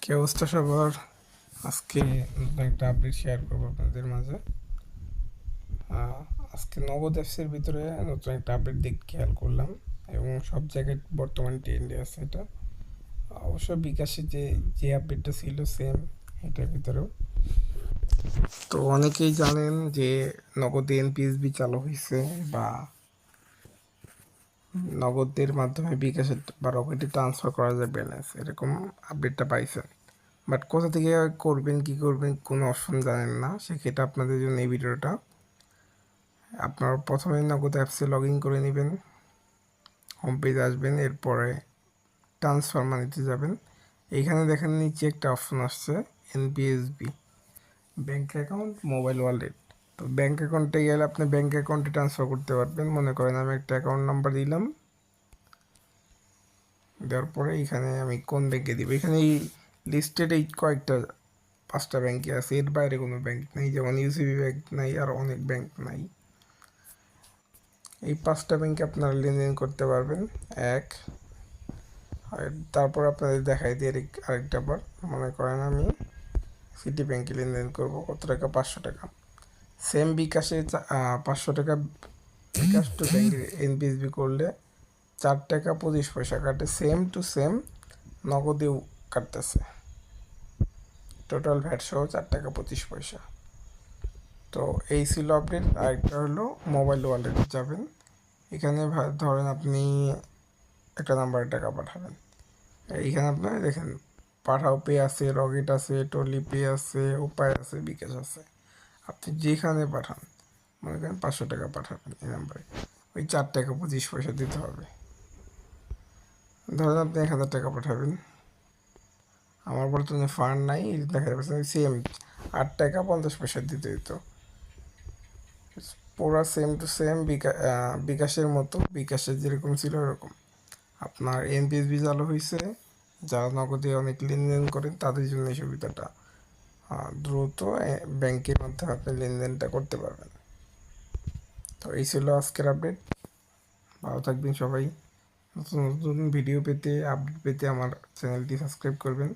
কি অবস্থা সবার? আজকে নতুন একটা আপডেট শেয়ার করবো আপনাদের মাঝে। আহ, আজকে নগদ অ্যাপসের ভিতরে নতুন একটা আপডেট খেয়াল করলাম, এবং সব জায়গায় বর্তমান ট্রেন্ডে আছে এটা। অবশ্য বিকাশে যে যে আপডেটটা ছিল সেম এটার ভিতরেও। তো অনেকেই জানেন যে নগদে এনপিএসবি চালু হয়েছে, বা নগদের মাধ্যমে বিকাশে বা রকেটে ট্রান্সফার করা যায় ব্যালেন্স, এরকম আপডেটটা পাইছেন। বাট কোথা থেকে করবেন, কি করবেন, কোনো অপশন জানেন না, সেক্ষেত্রে আপনাদের জন্য এই ভিডিওটা। আপনার প্রথমে নগদ অ্যাপসে লগ ইন করে নেবেন, হোম পেজে আসবেন, এরপরে ট্রান্সফার মানিতে যাবেন। এইখানে দেখেন নিচে একটা অপশন আসছে NPSB, bank account, mobile wallet. তো ব্যাঙ্ক অ্যাকাউন্টে গেলে আপনি ব্যাঙ্ক অ্যাকাউন্টে ট্রান্সফার করতে পারবেন। মনে করেন আমি একটা অ্যাকাউন্ট নাম্বার দিলাম, দেওয়ার পরে এখানে আমি কোন ব্যাঙ্কে দিব, এখানে এই লিস্টেড এই কয়েকটা 5টা ব্যাঙ্কে আছে, এর বাইরে কোনো ব্যাঙ্ক নেই, যেমন ইউসিবি ব্যাঙ্ক নাই, আর অনেক ব্যাঙ্ক নাই। এই 5টা ব্যাঙ্কে আপনারা লেনদেন করতে পারবেন। এক, আর তারপর আপনাদের দেখাই দিয়ে আরেকটা বার, মনে করেন আমি সিটি ব্যাঙ্কে লেনদেন করব, কত টাকা, 500 টাকা। সেম বিকাশে 500 টাকা বিকাশ টু ব্যাঙ্কে এনপিএসবি করলে 4 টাকা 25 পয়সা কাটে, সেম টু সেম নগদেও কাটতেছে। টোটাল ভ্যাট সহ 4 টাকা 25 পয়সা। তো এই ছিল আপডেট। আরেকটা হলো মোবাইল ওয়ালেটে যাবেন, এখানে ধরেন আপনি একটা নাম্বারে টাকা পাঠাবেন, এইখানে আপনার দেখেন পাঠাও পে আছে, রকেট আছে, টলি পে আছে, উপায় আছে, বিকাশ আছে। আপনি যেখানে পাঠান, মনে করেন 500 টাকা পাঠাবেন এই নাম্বারে, ওই 4 টাকা 25 পয়সা দিতে হবে। ধরেন আপনি 1,000 টাকা পাঠাবেন, আমার বর্তমানে ফান্ড নাই, দেখা যাচ্ছে সেম 8 টাকা 50 পয়সা দিতে হতো। পুরা সেম টু সেম বিকাশের মতো, বিকাশের যেরকম ছিল ওরকম। আপনার এনপিএসবি চালু হয়েছে, যারা নগদে অনেক লেনদেন করেন তাদের জন্য এই সুবিধাটা। দ্রুত ব্যাংকের মাধ্যমে আপনি লেনদেনটা করতে পারবেন। তো এই ছিল আজকের আপডেট। ভালো থাকবেন সবাই। নতুন নতুন ভিডিও পেতে, আপডেট পেতে আমার চ্যানেলটি সাবস্ক্রাইব করবেন।